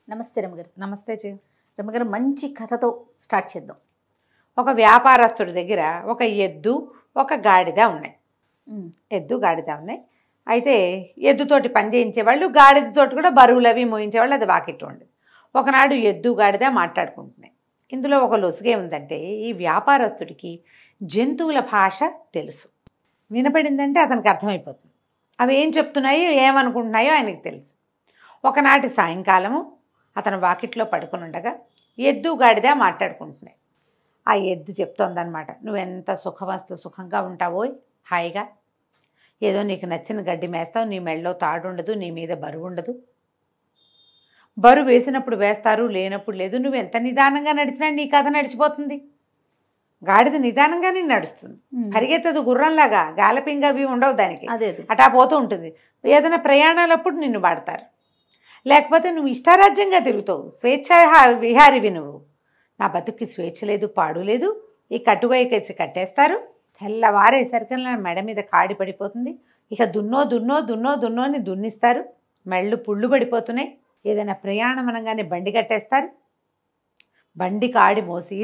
నమస్తే రమగారు. నమస్తే జీ. రమగారు, మంచి కథతో స్టార్ట్ చేద్దాం. ఒక వ్యాపారస్తుడి దగ్గర ఒక ఎద్దు ఒక గాడిద ఉన్నాయి. ఎద్దు గాడిద ఉన్నాయి. అయితే ఎద్దుతోటి పని చేయించేవాళ్ళు, గాడిదతోటి కూడా బరువులు అవి మోయించేవాళ్ళు. అది వాకిట్టు ఉండేది. ఒకనాడు ఎద్దు గాడిద మాట్లాడుకుంటున్నాయి. ఇందులో ఒక లొసుగే ఉందంటే, ఈ వ్యాపారస్తుడికి జంతువుల భాష తెలుసు. వినపడిందంటే అతనికి అర్థమైపోతుంది. అవి ఏం చెప్తున్నాయో ఏమనుకుంటున్నాయో ఆయనకి తెలుసు. ఒకనాటి సాయంకాలము అతను వాకిట్లో పడుకుని ఉండగా ఎద్దు గాడిద మాట్లాడుకుంటున్నాయి. ఆ ఎద్దు చెప్తోందనమాట, నువ్వెంత సుఖంగా ఉంటావో, హాయిగా ఏదో నీకు నచ్చిన గడ్డి మేస్తావు, నీ మెళ్ళలో తాడు ఉండదు, నీ మీద బరువు ఉండదు. బరువు వేసినప్పుడు వేస్తారు, లేనప్పుడు లేదు. నువ్వు ఎంత నిదానంగా నడిచినా నీ కథ నడిచిపోతుంది. గాడిద నిదానంగానే నడుస్తుంది, పరిగెత్తదు గుర్రంలాగా. గాలపింగ్ అవి ఉండవు దానికి, అటా పోతూ ఉంటుంది. ఏదైనా ప్రయాణాలప్పుడు నిన్ను వాడతారు, లేకపోతే నువ్వు ఇష్టారాజ్యంగా తిరుగుతావు. స్వేచ్ఛ విహారివి నువ్వు. నా బతుక్కి స్వేచ్ఛ లేదు, పాడు లేదు. ఈ కట్టువైకేసి కట్టేస్తారు. తెల్లవారేసరికి మెడ మీద కాడి పడిపోతుంది. ఇక దున్నో అని దున్నిస్తారు. మెళ్ళు పుళ్ళు పడిపోతున్నాయి. ఏదైనా ప్రయాణం అనగానే బండి కట్టేస్తారు. బండి కాడి మోసి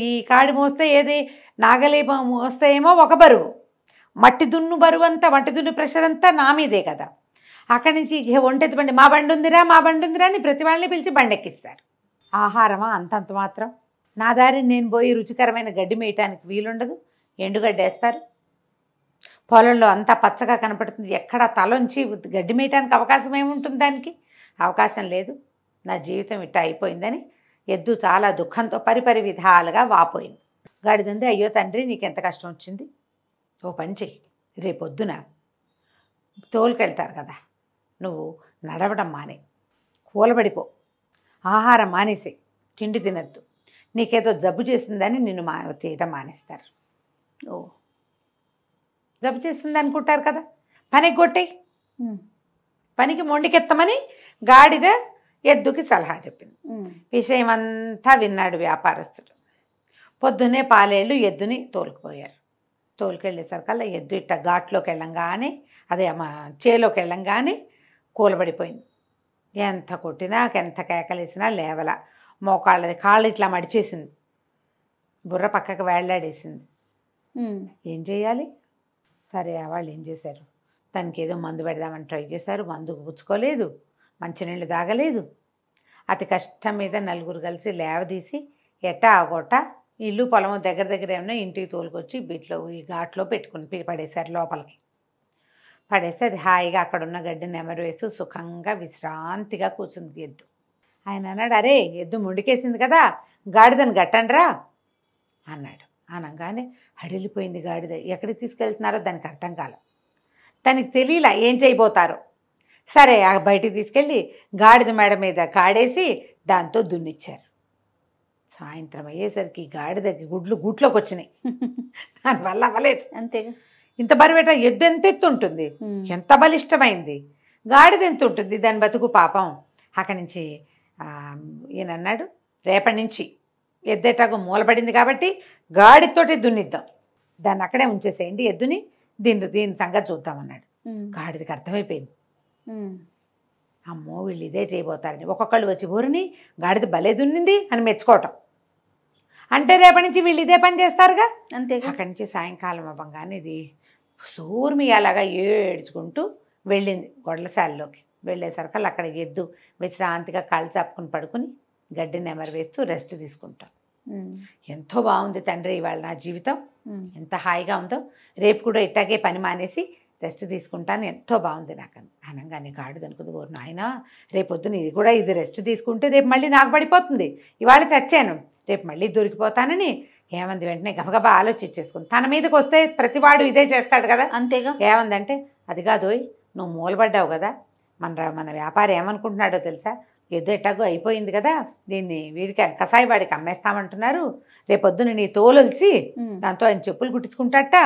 ఈ కాడి మోస్తే ఏది నాగలి మోస్తే ఏమో ఒక బరువు, మట్టి దున్ను బరువు అంతా, మట్టి దున్ను ప్రెషర్ అంతా నా మీదే కదా. అక్కడి నుంచి ఒంటెత్తి బండి, మా బండి ఉందిరా అని ప్రతి వాళ్ళని పిలిచి బండెక్కిస్తారు. ఆహారమా అంతంత మాత్రం. నా దారిని నేను పోయి రుచికరమైన గడ్డి మేయటానికి వీలుండదు. ఎండుగడ్డి వేస్తారు. పొలంలో అంతా పచ్చగా కనపడుతుంది. ఎక్కడ తలొంచి గడ్డి మేయటానికి అవకాశం ఏముంటుంది? దానికి అవకాశం లేదు. నా జీవితం ఇట్లా అయిపోయిందని ఎద్దు చాలా దుఃఖంతో పరిపరి విధాలుగా వాపోయింది. గాడిదంది, అయ్యో తండ్రి, నీకెంత కష్టం వచ్చింది. ఓ పని చెయ్యి, రేపొద్దున తోలుకెళ్తారు కదా, నువ్వు నడవడం మానే, కూలబడిపో, ఆహారం మానేసి, తిండి తినద్దు. నీకేదో జబ్బు చేసిందని నిన్ను చేయడం మానేస్తారు. ఓ, జబ్బు చేసింది అనుకుంటారు కదా, పనికి కొట్టేయి, పనికి మొండికెత్తమని గాడిద ఎద్దుకి సలహా చెప్పింది. విషయం అంతా విన్నాడు వ్యాపారస్తుడు. పొద్దున్నే పాలేళ్ళు ఎద్దుని తోలుకుపోయారు. తోలుకెళ్ళేసరికల్లా ఎద్దు ఇట్ట ఘాట్లోకి వెళ్ళంగానే, అదే చేలోకి వెళ్ళంగానే కూలబడిపోయింది. ఎంత కొట్టినా, ఎంత కేకలేసినా లేవల. మోకాళ్ళది కాళ్ళు ఇట్లా మడిచేసింది, బుర్ర పక్కకు వేళ్లాడేసింది. ఏం చేయాలి? సరే, వాళ్ళు ఏం చేశారు, దానికి ఏదో మందు పెడదామని ట్రై చేశారు. మందుకు పుచ్చుకోలేదు, మంచినీళ్ళు తాగలేదు. అతి కష్టం మీద నలుగురు కలిసి లేవదీసి ఎట్టా ఆగొట్ట ఇల్లు పొలము దగ్గర ఏమన్నా ఇంటికి తోలుకొచ్చి బీట్లో ఈ ఘాట్లో పెట్టుకుని పడేశారు. లోపలికి పడేస్తే అది హాయిగా అక్కడున్న గడ్డి నెమరు వేస్తూ సుఖంగా విశ్రాంతిగా కూర్చుంది ఎద్దు. ఆయన అన్నాడు, అరే ఎద్దు ముండికేసింది కదా, గాడిదని గట్టండ్రా అన్నాడు. అనగానే హడిలిపోయింది గాడిద. ఎక్కడికి తీసుకెళ్తున్నారో దానికి అర్థం కాల, దానికి తెలియలా ఏం చేయబోతారో. సరే, బయటికి తీసుకెళ్ళి గాడిద మేడ మీద కాడేసి దాంతో దున్నిచ్చారు. సాయంత్రం అయ్యేసరికి గాడిదకి గూట్లోకి వచ్చినాయి. దానివల్ల అవ్వలేదు. అంతేగా, ఇంత బరువేట. ఎద్దు ఎంత ఎత్తు ఉంటుంది, ఎంత బలిష్టమైంది. గాడిద ఎంత ఉంటుంది దాని బతుకు పాపం. అక్కడి నుంచి ఈయన అన్నాడు, రేపటి నుంచి ఎద్దెటాకు మూలపడింది కాబట్టి గాడితోటి దున్నిద్దాం, దాన్ని అక్కడే ఉంచేసేయండి ఎద్దుని, దీని సంగతి చూద్దామన్నాడు. గాడిదకి అర్థమైపోయింది, అమ్మో వీళ్ళు ఇదే చేయబోతారని. ఒక్కొక్కళ్ళు వచ్చి ఊరిని గాడిద భలే దున్నింది అని మెచ్చుకోవటం. అంటే రేపటి నుంచి వీళ్ళు ఇదే పని చేస్తారుగా. అంతే. అక్కడి నుంచి సాయంకాలం అవ్వగానే ఇది సూర్మి అలాగా ఏడ్చుకుంటూ వెళ్ళింది గొడ్లశాలలోకి. వెళ్ళేసరికల్లా అక్కడ ఎద్దు విశ్రాంతిగా కాళ్ళు చాపుకుని పడుకుని గడ్డి నెమరు వేస్తూ రెస్ట్ తీసుకుంటాం. ఎంతో బాగుంది తండ్రి ఇవాళ నా జీవితం, ఎంత హాయిగా ఉందో, రేపు కూడా ఇట్టాగే పని మానేసి రెస్ట్ తీసుకుంటాను, ఎంతో బాగుంది నాకు అని అనగానే గాడిద అనుకుంది, ఓరు నాయన, రేపొద్దున ఇది కూడా ఇది రెస్ట్ తీసుకుంటే రేపు మళ్ళీ నాకు పడిపోతుంది. ఇవాళ చచ్చాను, రేపు మళ్ళీ దొరికిపోతానని ఏమంది వెంటనే గబగబా ఆలోచించేసుకుంది. తన మీదకి వస్తే ప్రతివాడు ఇదే చేస్తాడు కదా. అంతేగా. ఏమందంటే, అది కాదోయ్, నువ్వు మూలబడ్డావు కదా, మన వ్యాపారం ఏమనుకుంటున్నాడో తెలుసా, ఎద్దు ఎట్టాగో అయిపోయింది కదా, దీన్ని వీడికి కసాయి వాడికి అమ్మేస్తామంటున్నారు, రేపొద్దున నీ తోలొలిచి దాంతో ఆయన చెప్పులు కుట్టించుకుంటాట,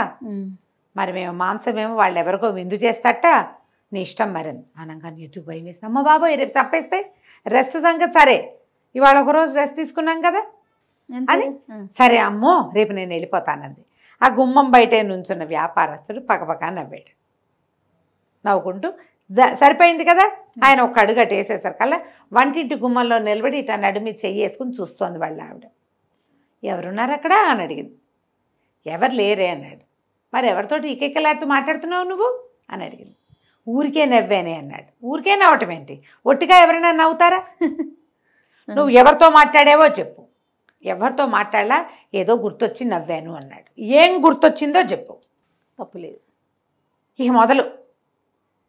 మరి మేము మాంసమేమో వాళ్ళు ఎవరికో విందు చేస్తాట, నీ ఇష్టం మరని అనగానే ఎద్దుకు భయం వేసి, అమ్మ బాబోయ్ రేపు చంపేస్తే రెస్ట్ సంగతి సరే, ఇవాళ ఒకరోజు రెస్ట్ తీసుకున్నాం కదా అని, సరే అమ్మో రేపు నేను వెళ్ళిపోతానంది. ఆ గుమ్మం బయటే నుంచున్న వ్యాపారస్తుడు పక్కపక్క నవ్వాడు. నవ్వుకుంటూ సరిపోయింది కదా. ఆయన ఒక అడుగు అటు వేసేసరికల్లా వంటింటి గుమ్మంలో నిలబడి ఇట్లా నడుమి చెయ్యి వేసుకుని చూస్తోంది వాళ్ళ ఆవిడ. ఎవరున్నారు అక్కడ అని అడిగింది. ఎవరు లేరే అన్నాడు. మరి ఎవరితోటి ఈకెక్కలాడుతూ మాట్లాడుతున్నావు నువ్వు అని అడిగింది. ఊరికే నవ్వానే అన్నాడు. ఊరికే నవ్వటం ఏంటి, ఒట్టిగా ఎవరైనా నవ్వుతారా? నువ్వు ఎవరితో మాట్లాడావో చెప్పు. ఎవరితో మాట్లాడలా, ఏదో గుర్తొచ్చి నవ్వాను అన్నాడు. ఏం గుర్తొచ్చిందో చెప్పు. తప్పులేదు. ఇక మొదలు.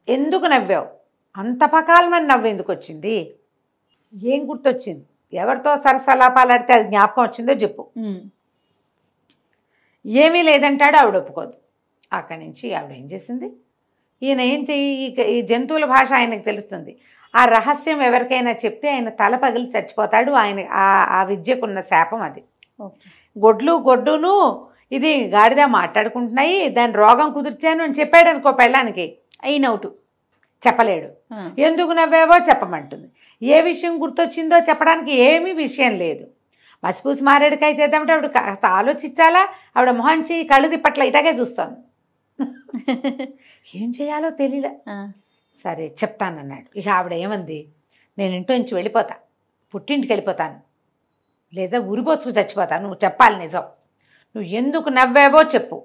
ఎందుకు నవ్వావు, అంత పకాలమని నవ్వు ఎందుకు వచ్చింది, ఏం గుర్తొచ్చింది, ఎవరితో సరసలాపాలాడితే అది జ్ఞాపకం వచ్చిందో చెప్పు. ఏమీ లేదంటాడు. ఆవిడ ఒప్పుకోదు. అక్కడి నుంచి ఆవిడ ఏం చేసింది, ఈయన ఏంటి ఈ జంతువుల భాష ఆయనకు తెలుస్తుంది. ఆ రహస్యం ఎవరికైనా చెప్తే ఆయన తల పగిలి చచ్చిపోతాడు. ఆయన ఆ విద్యకున్న శాపం అది. గొడ్డును ఇది గాడిద మాట్లాడుకుంటున్నాయి, దాని రోగం కుదిర్చాను అని చెప్పాడు అనుకో పెళ్ళానికి, అయినవుటు చెప్పలేడు. ఎందుకు నవ్వావో చెప్పమంటుంది. ఏ విషయం గుర్తొచ్చిందో చెప్పడానికి ఏమీ విషయం లేదు. మసిపూసి మారేడుకాయ చేద్దామంటే ఆవిడ కాస్త ఆలోచించాలా, ఆవిడ మొహంచి కళ్ళు తిప్పట్ల ఇటాగే చూస్తాను. ఏం చేయాలో తెలియలే. సరే చెప్తానన్నాడు. ఇక ఆవిడ ఏమంది, నేను ఇంట్లో నుంచి వెళ్ళిపోతా, పుట్టింటికి వెళ్ళిపోతాను, లేదా ఉరిపోసుకు చచ్చిపోతాను, నువ్వు చెప్పాలి నిజం. నువ్వు ఎందుకు నవ్వావో చెప్పు,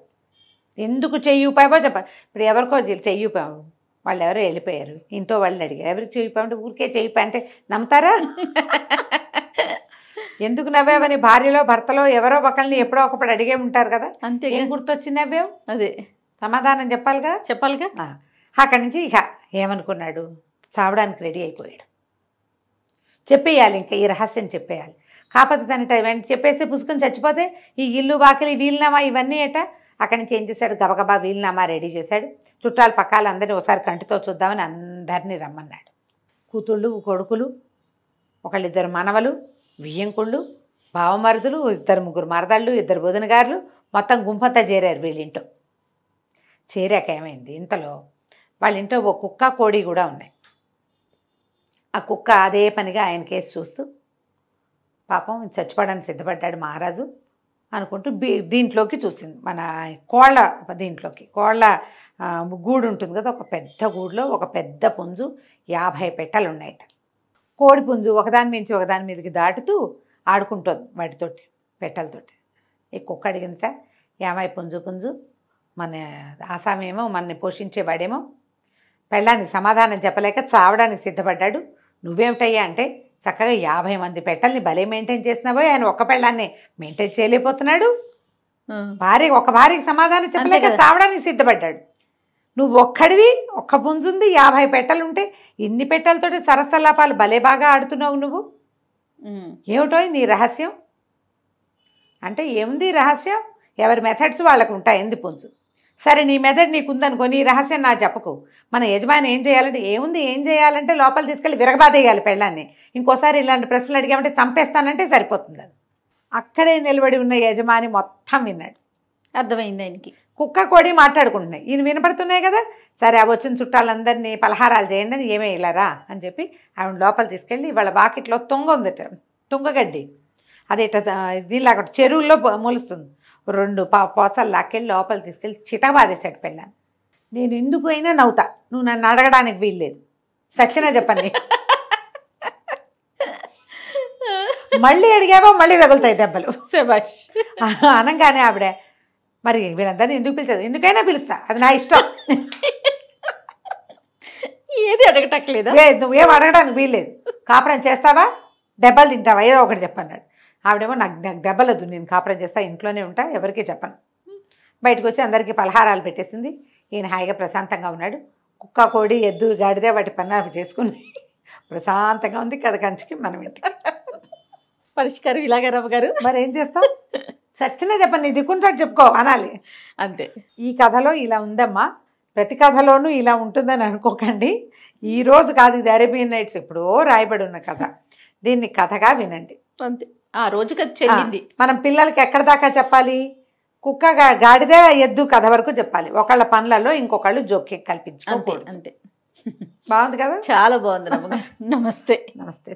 ఎందుకు చెయ్యిపోయావో చెప్పాలి. ఇప్పుడు ఎవరికో చెయ్యిపోయావు, వాళ్ళు ఎవరో వెళ్ళిపోయారు, ఇంట్లో వాళ్ళని అడిగారు, ఎవరికి చెయ్యిపోయామంటే ఊరికే చెయ్యిపోయా అంటే నమ్ముతారా? ఎందుకు నవ్వావని భార్యలో భర్తలో ఎవరో ఒకళ్ళని ఎప్పుడో ఒకప్పుడు అడిగే ఉంటారు కదా. అంతే. ఏం గుర్తొచ్చి నవ్వావు, అదే సమాధానం చెప్పాలిగా. అక్కడి నుంచి ఇక ఏమనుకున్నాడు, చావడానికి రెడీ అయిపోయాడు. చెప్పేయాలి, ఇంకా ఈ రహస్యం చెప్పేయాలి. కాకపోతే తన టైం చెప్పేస్తే పుసుకుని చచ్చిపోతే ఈ ఇల్లు వాకిలి వీలునామా ఇవన్నీ ఏట. అక్కడి నుంచి ఏం చేశాడు, గబగబా వీలునామా రెడీ చేశాడు. చుట్టాలు పక్కాలు అందరినీ ఒకసారి కంటితో చూద్దామని అందరినీ రమ్మన్నాడు. కూతుళ్ళు కొడుకులు, ఒకళ్ళిద్దరు మనవలు, వియ్యంకుళ్ళు, బావమరుదులు, 2-3 మరదళ్ళు, 2 బోధనగారులు, మొత్తం గుంపంతా చేరారు వీళ్ళింటో. చేరాక ఏమైంది, ఇంతలో వాళ్ళ ఇంట్లో ఒక కుక్క కోడి కూడా ఉన్నాయి. ఆ కుక్క అదే పనిగా ఆయన కేసు చూస్తూ పాపం చచ్చిపోవడానికి సిద్ధపడ్డాడు మహారాజు అనుకుంటూ దీంట్లోకి చూసింది, మన కోళ్ళ దీంట్లోకి. కోళ్ళ గూడు ఉంటుంది కదా, ఒక పెద్ద గూడులో ఒక పెద్ద పుంజు, 50 పెట్టెలు ఉన్నాయట. కోడి పుంజు ఒకదాని మించి ఒకదాని మీదకి దాటుతూ ఆడుకుంటుంది వాటితోటి, పెట్టెలతోటి. ఈ కుక్క అడిగిందట, ఏమై పుంజు మన ఆసామేమో మనని పోషించేవాడేమో పెళ్ళానికి సమాధానం చెప్పలేక చావడానికి సిద్ధపడ్డాడు. నువ్వేమిటయ్యా అంటే, చక్కగా 50 మంది పెట్టెల్ని భలే మెయింటైన్ చేసినావో, ఆయన ఒక్క పెళ్ళాన్ని మెయింటైన్ చేయలేకపోతున్నాడు. ఒక భార్యకి సమాధానం చెప్పలేక చావడానికి సిద్ధపడ్డాడు. నువ్వు ఒక్కడివి, ఒక్క పుంజుంది, 50 పెట్టెలుంటే ఇన్ని పెట్టెలతోటి సరసలాపాలు భలే బాగా ఆడుతున్నావు నువ్వు, ఏమిటో నీ రహస్యం అంటే. ఏముంది రహస్యం, ఎవరి మెథడ్స్ వాళ్ళకు ఉంటాయి, ఎందు పుంజు. సరే నీ మెథడ్ నీకుందనుకో, నీ రహస్యం నా చెప్పకు. మన యజమాని ఏం చేయాలంటే, ఏం చేయాలంటే లోపల తీసుకెళ్ళి విరగబాదేయాలి పెళ్ళాన్ని. ఇంకోసారి ఇలాంటి ప్రశ్నలు అడిగామంటే చంపేస్తానంటే సరిపోతుంది. అది అక్కడే నిలబడి ఉన్న యజమాని మొత్తం విన్నాడు. అర్థమైంది ఆయనకి. కుక్క కోడి మాట్లాడుకుంటున్నాయి, ఈయన వినపడుతున్నాయి కదా. సరే ఆ వచ్చిన చుట్టాలందరినీ పలహారాలు చేయండి అని, ఏమే ఇలారా అని చెప్పి ఆవిడ లోపల తీసుకెళ్ళి, వాళ్ళ వాకిట్లో తుంగ ఉందట, తుంగగడ్డి. అది ఇట్లా దీనిలాగా చెరువుల్లో మొలుస్తుంది. 2 పోసలు లాక్కెళ్ళి లోపల తీసుకెళ్ళి చితబాదేశాడు పెళ్ళాన్ని. నేను ఎందుకు అయినా నవ్వుతా, నువ్వు నన్ను అడగడానికి వీల్లేదు, చచ్చినా చెప్పండి. మళ్ళీ అడిగావో మళ్ళీ తగులుతాయి దెబ్బలు. శభాష్. అనగానే ఆవిడ, మరి వీళ్ళందరినీ ఎందుకు పిలిచదు, ఎందుకైనా పిలుస్తా, అది నా ఇష్టం, ఏది అడగటట్లేదా, నువ్వేం అడగడానికి వీల్లేదు, కాపురం చేస్తావా దెబ్బలు తింటావా ఏదో ఒకటి చెప్పన్నాడు. ఆవిడేమో నాకు దెబ్బలదు, నేను కాపురం చేస్తా, ఇంట్లోనే ఉంటా, ఎవరికీ చెప్పను. బయటకు వచ్చి అందరికీ పలహారాలు పెట్టేసింది. ఈయన హాయిగా ప్రశాంతంగా ఉన్నాడు. కుక్క కోడి ఎద్దు గాడిదే వాటి పన్నాలు చేసుకుని ప్రశాంతంగా ఉంది. కథ కంచికి మనం ఇంటికి పరిష్కారం ఇలాగే రమ్మగారు. మరి ఏం చేస్తాం, సచ్చినా చెప్పండి, నీ దిక్కుంటాడు చెప్పుకో అనాలి అంతే. ఈ కథలో ఇలా ఉందమ్మా, ప్రతి కథలోనూ ఇలా ఉంటుందని అనుకోకండి. ఈరోజు కాదు, ఇది అరేబియన్ నైట్స్ ఎప్పుడో రాయబడి ఉన్న కథ. దీన్ని కథగా వినండి అంతే. ఆ రోజు కథ చెల్లింది. మనం పిల్లలకి ఎక్కడ దాకా చెప్పాలి, కుక్క గాడిదే ఎద్దు కథ వరకు చెప్పాలి. ఒకళ్ళ పనులలో ఇంకొకళ్ళు జోక్యం కల్పించుకోకూడదు. అంతే. బాగుంది కదా, చాలా బాగుంది రమ్మగారు. నమస్తే. నమస్తే.